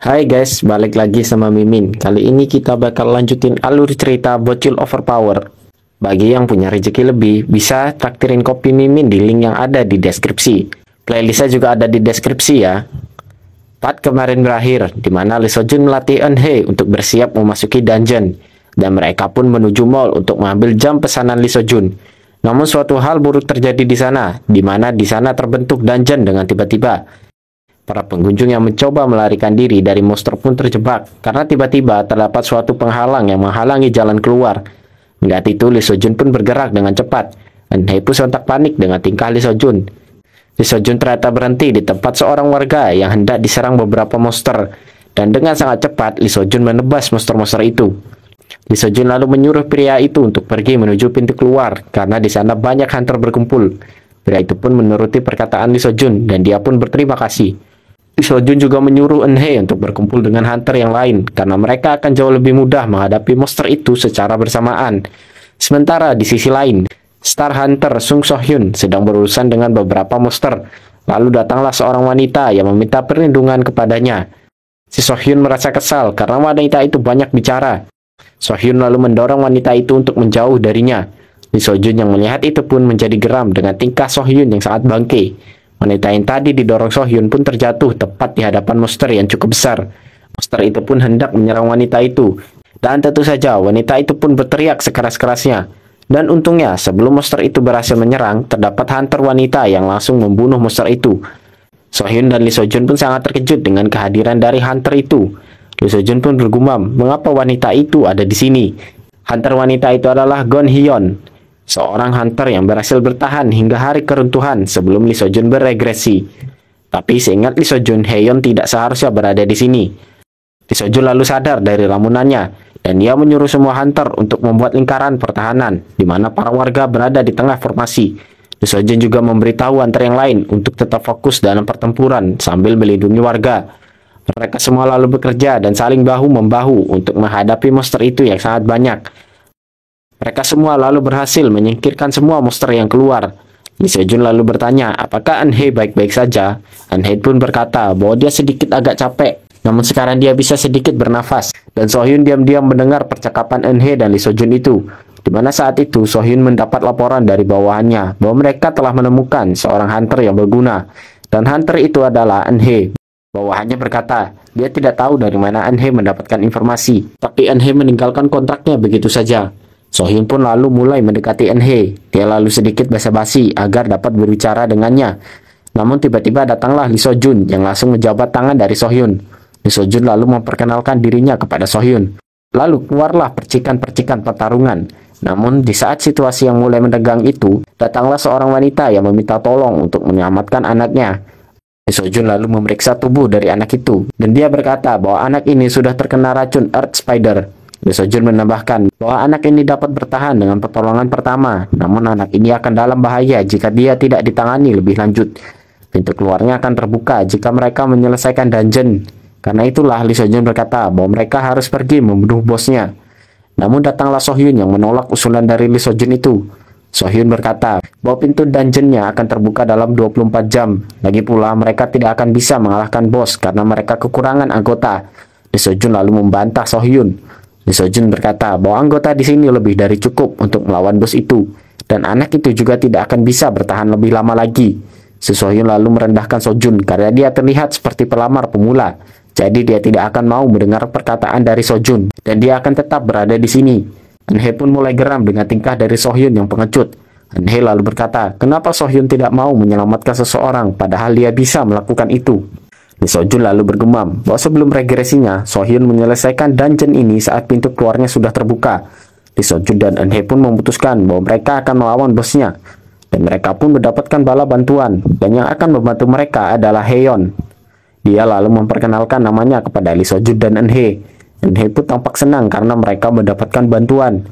Hai guys, balik lagi sama Mimin. Kali ini kita bakal lanjutin alur cerita Bocil Overpower. Bagi yang punya rezeki lebih, bisa traktirin kopi Mimin di link yang ada di deskripsi. Playlistnya juga ada di deskripsi ya. Part kemarin berakhir, di mana Lee Sojun melatih Eunhye untuk bersiap memasuki dungeon. Dan mereka pun menuju mall untuk mengambil jam pesanan Lee Sojun. Namun suatu hal buruk terjadi di sana, di mana di sana terbentuk dungeon dengan tiba-tiba. Para pengunjung yang mencoba melarikan diri dari monster pun terjebak karena tiba-tiba terdapat suatu penghalang yang menghalangi jalan keluar. Melihat itu, Lee Sojun pun bergerak dengan cepat. Eunhye pun sontak panik dengan tingkah Lee Sojun. Lee Sojun ternyata berhenti di tempat seorang warga yang hendak diserang beberapa monster. Dan dengan sangat cepat, Lee Sojun menebas monster-monster itu. Lee Sojun lalu menyuruh pria itu untuk pergi menuju pintu keluar karena di sana banyak hunter berkumpul. Pria itu pun menuruti perkataan Lee Sojun dan dia pun berterima kasih. Lee Sojun juga menyuruh Eunhye untuk berkumpul dengan hunter yang lain karena mereka akan jauh lebih mudah menghadapi monster itu secara bersamaan. Sementara di sisi lain, Star Hunter Sung So Hyun sedang berurusan dengan beberapa monster. Lalu datanglah seorang wanita yang meminta perlindungan kepadanya. Si So Hyun merasa kesal karena wanita itu banyak bicara. So Hyun lalu mendorong wanita itu untuk menjauh darinya. Lee Sojun yang melihat itu pun menjadi geram dengan tingkah So Hyun yang sangat bangke. Wanita yang tadi didorong So Hyun pun terjatuh tepat di hadapan monster yang cukup besar. Monster itu pun hendak menyerang wanita itu. Dan tentu saja wanita itu pun berteriak sekeras-kerasnya. Dan untungnya sebelum monster itu berhasil menyerang, terdapat hunter wanita yang langsung membunuh monster itu. So Hyun dan Lee Sojun pun sangat terkejut dengan kehadiran dari hunter itu. Lee Sojun pun bergumam, mengapa wanita itu ada di sini? Hunter wanita itu adalah Gon Hyeon, seorang hunter yang berhasil bertahan hingga hari keruntuhan sebelum Lee Sojun beregresi. Tapi seingat Lee Sojun, Hyeon tidak seharusnya berada di sini. Lee Sojun lalu sadar dari lamunannya, dan ia menyuruh semua hunter untuk membuat lingkaran pertahanan, di mana para warga berada di tengah formasi. Lee Sojun juga memberitahu hunter yang lain untuk tetap fokus dalam pertempuran sambil melindungi warga. Mereka semua lalu bekerja dan saling bahu-membahu untuk menghadapi monster itu yang sangat banyak. Mereka semua lalu berhasil menyingkirkan semua monster yang keluar. Lee Sojun lalu bertanya, apakah Eunhye baik-baik saja? Eunhye pun berkata bahwa dia sedikit agak capek, namun sekarang dia bisa sedikit bernafas. Dan So Hyun diam-diam mendengar percakapan Eunhye dan Lee Sojun itu. Di mana saat itu So Hyun mendapat laporan dari bawahannya bahwa mereka telah menemukan seorang hunter yang berguna. Dan hunter itu adalah Eunhye. Bawahannya berkata, dia tidak tahu dari mana Eunhye mendapatkan informasi. Tapi Eunhye meninggalkan kontraknya begitu saja. So Hyun pun lalu mulai mendekati Eunhye. Dia lalu sedikit basa-basi agar dapat berbicara dengannya. Namun tiba-tiba datanglah Lee Sojun yang langsung menjabat tangan dari So Hyun. Lee Sojun lalu memperkenalkan dirinya kepada So Hyun. Lalu keluarlah percikan-percikan pertarungan. Namun di saat situasi yang mulai mendegang itu, datanglah seorang wanita yang meminta tolong untuk menyelamatkan anaknya. Lee Sojun lalu memeriksa tubuh dari anak itu. Dan dia berkata bahwa anak ini sudah terkena racun Earth Spider. Lee Sojun menambahkan bahwa anak ini dapat bertahan dengan pertolongan pertama, namun anak ini akan dalam bahaya jika dia tidak ditangani lebih lanjut. Pintu keluarnya akan terbuka jika mereka menyelesaikan dungeon. Karena itulah Lee Sojun berkata bahwa mereka harus pergi membunuh bosnya. Namun datanglah So Hyun yang menolak usulan dari Lee Sojun itu. So Hyun berkata bahwa pintu dungeonnya akan terbuka dalam 24 jam. Lagi pula mereka tidak akan bisa mengalahkan bos karena mereka kekurangan anggota. Lee Sojun lalu membantah So Hyun. Lee Sojun berkata bahwa anggota di sini lebih dari cukup untuk melawan bos itu, dan anak itu juga tidak akan bisa bertahan lebih lama lagi. So Hyun lalu merendahkan Sojun karena dia terlihat seperti pelamar pemula, jadi dia tidak akan mau mendengar perkataan dari Sojun, dan dia akan tetap berada di sini. Eunhye pun mulai geram dengan tingkah dari So Hyun yang pengecut. Eunhye lalu berkata, kenapa So Hyun tidak mau menyelamatkan seseorang padahal dia bisa melakukan itu? Lee Sojun lalu bergumam bahwa sebelum regresinya, So Hyun menyelesaikan dungeon ini saat pintu keluarnya sudah terbuka. Lee Sojun dan Eunhye pun memutuskan bahwa mereka akan melawan bosnya. Dan mereka pun mendapatkan bala bantuan, dan yang akan membantu mereka adalah Hyeon. Dia lalu memperkenalkan namanya kepada Lee Sojun dan Eunhye. Eunhye pun tampak senang karena mereka mendapatkan bantuan.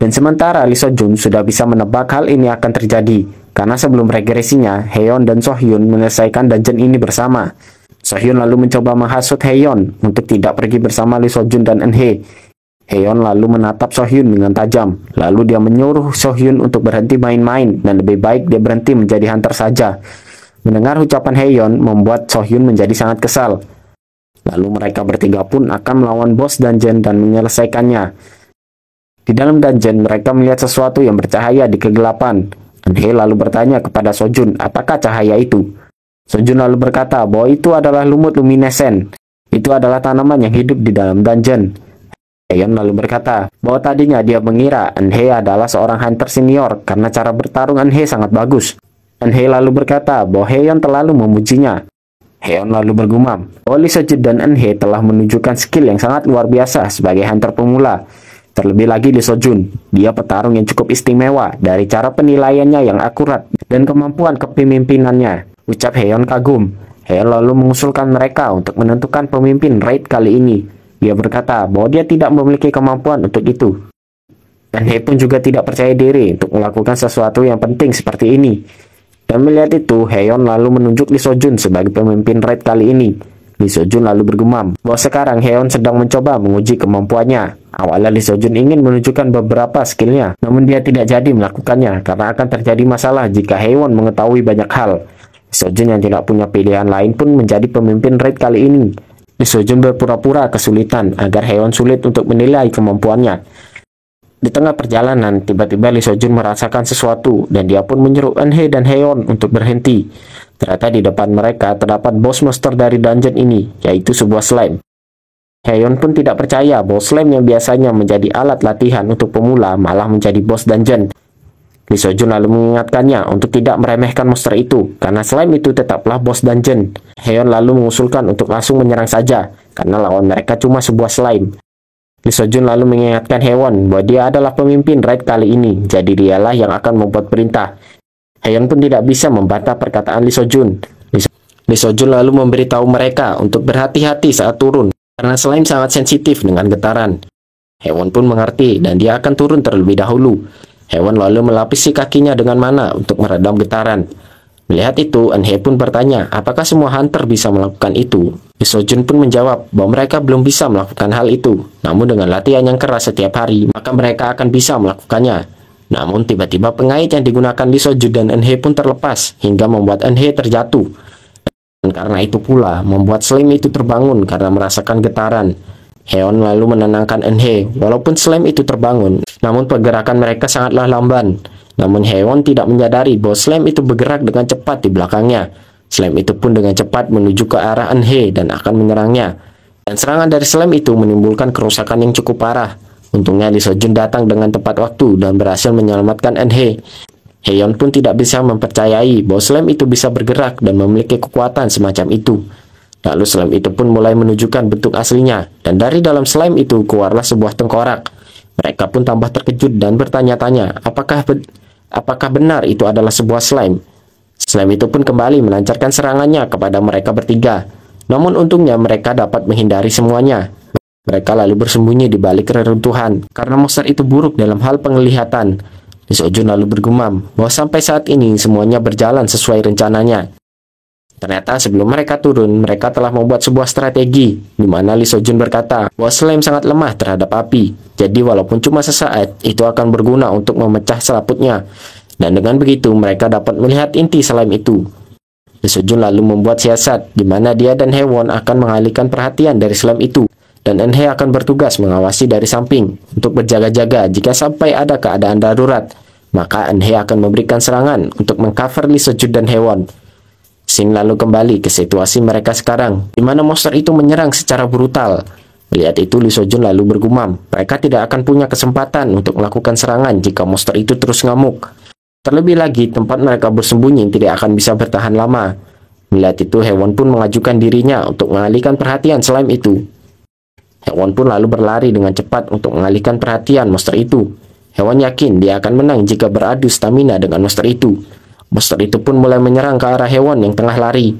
Dan sementara Lee Sojun sudah bisa menebak hal ini akan terjadi, karena sebelum regresinya, Hyeon dan So Hyun menyelesaikan dungeon ini bersama. So Hyun lalu mencoba menghasut Hyeon untuk tidak pergi bersama Lee Sojun dan Eunhye. Hyeon lalu menatap So Hyun dengan tajam. Lalu dia menyuruh So Hyun untuk berhenti main-main dan lebih baik dia berhenti menjadi hunter saja. Mendengar ucapan Hyeon membuat So Hyun menjadi sangat kesal. Lalu mereka bertiga pun akan melawan bos dungeon dan menyelesaikannya. Di dalam dungeon, mereka melihat sesuatu yang bercahaya di kegelapan. Enhe lalu bertanya kepada Sojun, apakah cahaya itu? Sojun lalu berkata bahwa itu adalah lumut luminescent. Itu adalah tanaman yang hidup di dalam dungeon. Heon lalu berkata bahwa tadinya dia mengira Enhe adalah seorang hunter senior karena cara bertarung Enhe sangat bagus. Enhe lalu berkata bahwa Heon terlalu memujinya. Heon lalu bergumam bahwa Lee Sojun dan Enhe telah menunjukkan skill yang sangat luar biasa sebagai hunter pemula. Terlebih lagi Lee Sojun, dia petarung yang cukup istimewa dari cara penilaiannya yang akurat dan kemampuan kepemimpinannya. Ucap Heon kagum. Heon lalu mengusulkan mereka untuk menentukan pemimpin raid kali ini. Dia berkata bahwa dia tidak memiliki kemampuan untuk itu. Enhe pun juga tidak percaya diri untuk melakukan sesuatu yang penting seperti ini. Dan melihat itu, Heon lalu menunjuk Lee Sojun sebagai pemimpin raid kali ini. Lee Sojun lalu bergumam bahwa sekarang Heon sedang mencoba menguji kemampuannya. Awalnya Lee Sojun ingin menunjukkan beberapa skillnya, namun dia tidak jadi melakukannya karena akan terjadi masalah jika Heon mengetahui banyak hal. Lee Sojun yang tidak punya pilihan lain pun menjadi pemimpin raid kali ini. Lee Sojun berpura-pura kesulitan agar Heon sulit untuk menilai kemampuannya. Di tengah perjalanan, tiba-tiba Lee Sojun merasakan sesuatu dan dia pun menyuruh Enhe dan Heon untuk berhenti. Ternyata di depan mereka terdapat bos monster dari dungeon ini, yaitu sebuah slime. Heon pun tidak percaya bahwa slime yang biasanya menjadi alat latihan untuk pemula malah menjadi bos dungeon. Lee Sojun lalu mengingatkannya untuk tidak meremehkan monster itu, karena slime itu tetaplah bos dungeon. Heon lalu mengusulkan untuk langsung menyerang saja, karena lawan mereka cuma sebuah slime. Lee Sojun lalu mengingatkan Heon bahwa dia adalah pemimpin raid kali ini, jadi dialah yang akan membuat perintah. Heon pun tidak bisa membantah perkataan Lee Sojun. Lee Sojun lalu memberitahu mereka untuk berhati-hati saat turun, karena slime sangat sensitif dengan getaran. Heon pun mengerti dan dia akan turun terlebih dahulu. Heon lalu melapisi kakinya dengan mana untuk meredam getaran. Melihat itu, Enhe pun bertanya, apakah semua hunter bisa melakukan itu? Lee Sojun pun menjawab bahwa mereka belum bisa melakukan hal itu. Namun dengan latihan yang keras setiap hari, maka mereka akan bisa melakukannya. Namun tiba-tiba pengait yang digunakan Lee Sojun dan Enhe pun terlepas, hingga membuat Enhe terjatuh. Dan karena itu pula, membuat slime itu terbangun karena merasakan getaran. Heon lalu menenangkan Enhe, walaupun slime itu terbangun, namun pergerakan mereka sangatlah lamban. Namun Heon tidak menyadari bahwa slime itu bergerak dengan cepat di belakangnya. Slime itu pun dengan cepat menuju ke arah Enhe dan akan menyerangnya. Dan serangan dari slime itu menimbulkan kerusakan yang cukup parah. Untungnya Lee Sojun datang dengan tepat waktu dan berhasil menyelamatkan Enhe. Heon pun tidak bisa mempercayai bahwa slime itu bisa bergerak dan memiliki kekuatan semacam itu. Lalu slime itu pun mulai menunjukkan bentuk aslinya, dan dari dalam slime itu keluarlah sebuah tengkorak. Mereka pun tambah terkejut dan bertanya-tanya, apakah benar itu adalah sebuah slime? Slime itu pun kembali melancarkan serangannya kepada mereka bertiga. Namun untungnya mereka dapat menghindari semuanya. Mereka lalu bersembunyi di balik reruntuhan, karena monster itu buruk dalam hal penglihatan. Lee Sojun lalu bergumam bahwa sampai saat ini semuanya berjalan sesuai rencananya. Ternyata sebelum mereka turun, mereka telah membuat sebuah strategi, di mana Lee Sojun berkata bahwa slime sangat lemah terhadap api. Jadi walaupun cuma sesaat, itu akan berguna untuk memecah selaputnya. Dan dengan begitu, mereka dapat melihat inti slime itu. Lee Sojun lalu membuat siasat, di mana dia dan Heon akan mengalihkan perhatian dari slime itu. Dan Enhe akan bertugas mengawasi dari samping, untuk berjaga-jaga jika sampai ada keadaan darurat. Maka Enhe akan memberikan serangan untuk mengcover Lee Sojun dan Heon. Scene lalu kembali ke situasi mereka sekarang, di mana monster itu menyerang secara brutal. Melihat itu, Lee Sojun lalu bergumam, mereka tidak akan punya kesempatan untuk melakukan serangan jika monster itu terus ngamuk. Terlebih lagi, tempat mereka bersembunyi tidak akan bisa bertahan lama. Melihat itu, Heon pun mengajukan dirinya untuk mengalihkan perhatian slime itu. Heon pun lalu berlari dengan cepat untuk mengalihkan perhatian monster itu. Heon yakin dia akan menang jika beradu stamina dengan monster itu. Monster itu pun mulai menyerang ke arah Heon yang tengah lari.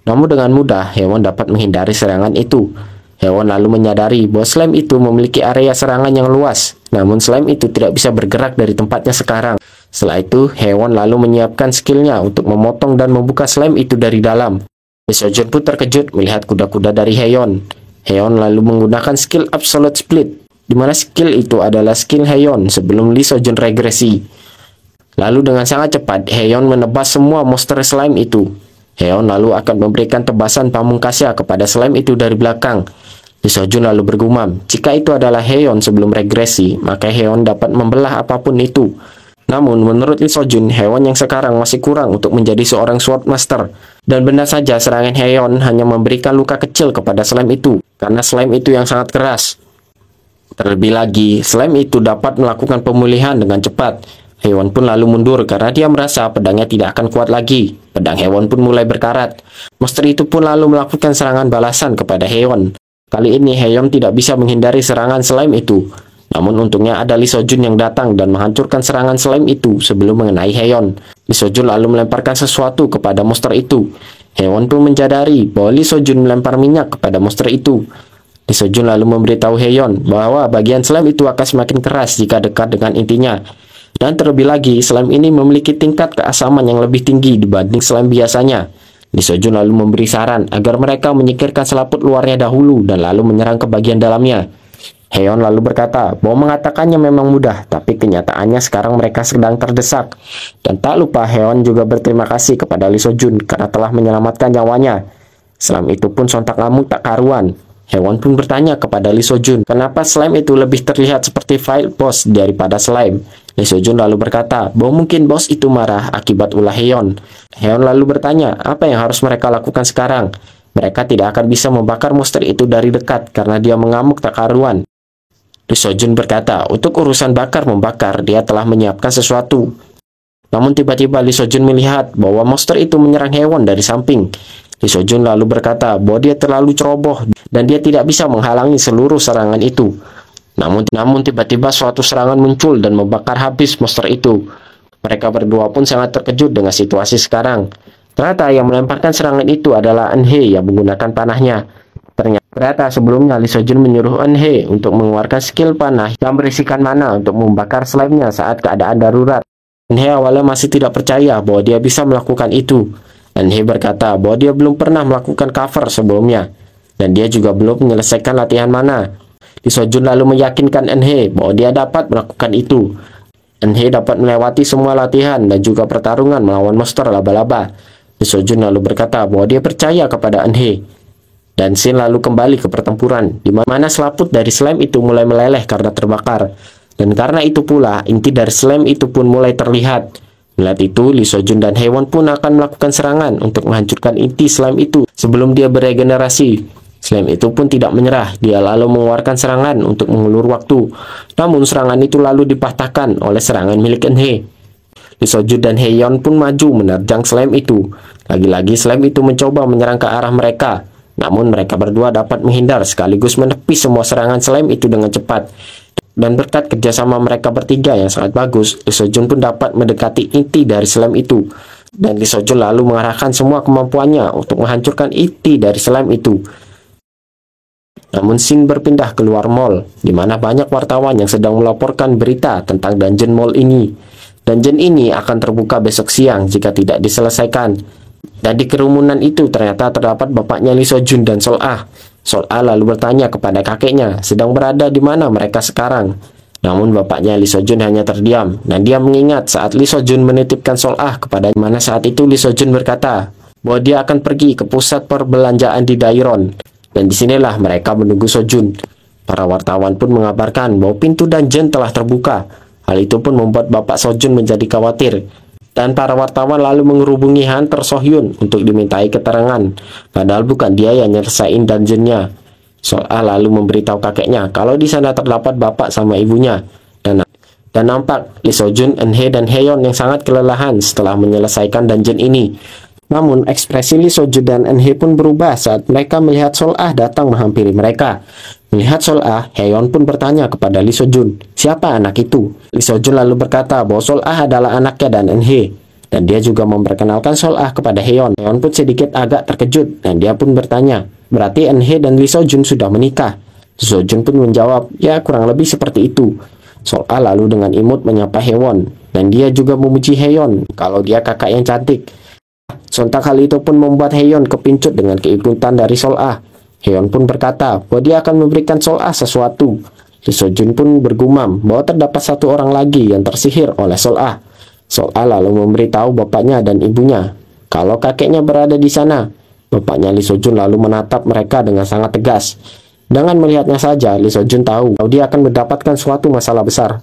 Namun dengan mudah, Heon dapat menghindari serangan itu. Heon lalu menyadari bahwa slime itu memiliki area serangan yang luas. Namun slime itu tidak bisa bergerak dari tempatnya sekarang. Setelah itu, Heon lalu menyiapkan skillnya untuk memotong dan membuka slime itu dari dalam. Lee Sojun pun terkejut melihat kuda-kuda dari Heon. Heon lalu menggunakan skill Absolute Split, di mana skill itu adalah skill Heon sebelum Lee Sojun regresi. Lalu dengan sangat cepat, Heon menebas semua monster slime itu. Heon lalu akan memberikan tebasan pamungkasnya kepada slime itu dari belakang. Lee Seo-jun lalu bergumam, jika itu adalah Heon sebelum regresi, maka Heon dapat membelah apapun itu. Namun, menurut Lee Seo-jun, Heon yang sekarang masih kurang untuk menjadi seorang Sword Master. Dan benar saja serangan Heon hanya memberikan luka kecil kepada slime itu, karena slime itu yang sangat keras. Terlebih lagi, slime itu dapat melakukan pemulihan dengan cepat. Heon pun lalu mundur karena dia merasa pedangnya tidak akan kuat lagi. Pedang Heon pun mulai berkarat. Monster itu pun lalu melakukan serangan balasan kepada Heon. Kali ini Heon tidak bisa menghindari serangan slime itu. Namun untungnya ada Lee Seo-jun yang datang dan menghancurkan serangan slime itu sebelum mengenai Heon. Lee Seo-jun lalu melemparkan sesuatu kepada monster itu. Heon pun menyadari bahwa Lee Seo-jun melempar minyak kepada monster itu. Lee Seo-jun lalu memberitahu Heon bahwa bagian slime itu akan semakin keras jika dekat dengan intinya. Dan terlebih lagi, slime ini memiliki tingkat keasaman yang lebih tinggi dibanding slime biasanya. Lee Seo-jun lalu memberi saran agar mereka menyingkirkan selaput luarnya dahulu dan lalu menyerang ke bagian dalamnya. Heon lalu berkata bahwa mengatakannya memang mudah, tapi kenyataannya sekarang mereka sedang terdesak. Dan tak lupa Heon juga berterima kasih kepada Lee Seo-jun karena telah menyelamatkan nyawanya. Slime itu pun sontak ngamuk tak karuan. Heon pun bertanya kepada Lee Seo-jun, kenapa slime itu lebih terlihat seperti Fight Boss daripada slime. Lee Seo-jun lalu berkata bahwa mungkin bos itu marah akibat ulah Heon. Heon lalu bertanya apa yang harus mereka lakukan sekarang. Mereka tidak akan bisa membakar monster itu dari dekat karena dia mengamuk tak karuan. Lee Seo-jun berkata untuk urusan bakar-membakar dia telah menyiapkan sesuatu. Namun tiba-tiba Lee Seo-jun melihat bahwa monster itu menyerang Heon dari samping. Lee Seo-jun lalu berkata bahwa dia terlalu ceroboh dan dia tidak bisa menghalangi seluruh serangan itu. Namun tiba-tiba suatu serangan muncul dan membakar habis monster itu. Mereka berdua pun sangat terkejut dengan situasi sekarang. Ternyata yang melemparkan serangan itu adalah Eun-hye yang menggunakan panahnya. Ternyata sebelumnya Lee Seo-jun menyuruh Eun-hye untuk mengeluarkan skill panah yang berisikan mana untuk membakar slime-nya saat keadaan darurat. Eun-hye awalnya masih tidak percaya bahwa dia bisa melakukan itu. Eun-hye berkata bahwa dia belum pernah melakukan cover sebelumnya. Dan dia juga belum menyelesaikan latihan mana. Lee Seo-jun lalu meyakinkan Eun-hye bahwa dia dapat melakukan itu. Eun-hye dapat melewati semua latihan dan juga pertarungan melawan monster laba-laba. Lee Seo-jun lalu berkata bahwa dia percaya kepada Eun-hye. Dan scene lalu kembali ke pertempuran, di mana selaput dari slime itu mulai meleleh karena terbakar. Dan karena itu pula, inti dari slime itu pun mulai terlihat. Melihat itu, Lee Seo-jun dan Haewon pun akan melakukan serangan untuk menghancurkan inti slime itu sebelum dia beregenerasi. Slime itu pun tidak menyerah, dia lalu mengeluarkan serangan untuk mengulur waktu. Namun serangan itu lalu dipatahkan oleh serangan milik Eun-hye. Lee Seo-jun dan Haewon pun maju menerjang slime itu. Lagi-lagi slime itu mencoba menyerang ke arah mereka. Namun mereka berdua dapat menghindar sekaligus menepis semua serangan slime itu dengan cepat. Dan berkat kerjasama mereka bertiga yang sangat bagus, Lee Seo-jun pun dapat mendekati inti dari slime itu. Dan Lee Seo-jun lalu mengarahkan semua kemampuannya untuk menghancurkan inti dari slime itu. Namun scene berpindah ke luar mall, di mana banyak wartawan yang sedang melaporkan berita tentang dungeon mall ini. Dungeon ini akan terbuka besok siang jika tidak diselesaikan. Dan di kerumunan itu ternyata terdapat bapaknya Lee Seo-jun dan Sol-ah. Sol-ah lalu bertanya kepada kakeknya sedang berada di mana mereka sekarang. Namun bapaknya Lee Seo-jun hanya terdiam dan dia mengingat saat Lee Seo-jun menitipkan Sol-ah kepada mana saat itu Lee Seo-jun berkata bahwa dia akan pergi ke pusat perbelanjaan di Dairon. Dan disinilah mereka menunggu Seo-jun. Para wartawan pun mengabarkan bahwa pintu dungeon telah terbuka. Hal itu pun membuat bapak Seo-jun menjadi khawatir. Dan para wartawan lalu menghubungi Hunter So-hyun untuk dimintai keterangan. Padahal bukan dia yang nyelesain dungeonnya. Sol-ah lalu memberitahu kakeknya kalau di sana terdapat bapak sama ibunya. Dan nampak Lee Seo-jun, Eun-hye, dan Haewon yang sangat kelelahan setelah menyelesaikan dungeon ini. Namun ekspresi Lee Seo-jun dan Eun-hye pun berubah saat mereka melihat Sol-ah datang menghampiri mereka. Melihat Sol-ah, Haewon pun bertanya kepada Lee Seo-jun, siapa anak itu? Lee Seo-jun lalu berkata bahwa Sol-ah adalah anaknya dan Eun-hye. Dan dia juga memperkenalkan Sol-ah kepada Haewon. Haewon pun sedikit agak terkejut dan dia pun bertanya, berarti Eun-hye dan Lee Seo-jun sudah menikah? Lee Seo-jun pun menjawab, ya kurang lebih seperti itu. Sol-ah lalu dengan imut menyapa Haewon dan dia juga memuji Haewon kalau dia kakak yang cantik. Sontak hal itu pun membuat Haewon kepincut dengan keikutan dari Sol-ah. Haewon pun berkata bahwa dia akan memberikan Sol-ah sesuatu. Lee Seo-jun pun bergumam bahwa terdapat satu orang lagi yang tersihir oleh Sol-ah. Sol-ah lalu memberitahu bapaknya dan ibunya kalau kakeknya berada di sana. Bapaknya Lee Seo-jun lalu menatap mereka dengan sangat tegas. Dengan melihatnya saja, Lee Seo-jun tahu bahwa dia akan mendapatkan suatu masalah besar.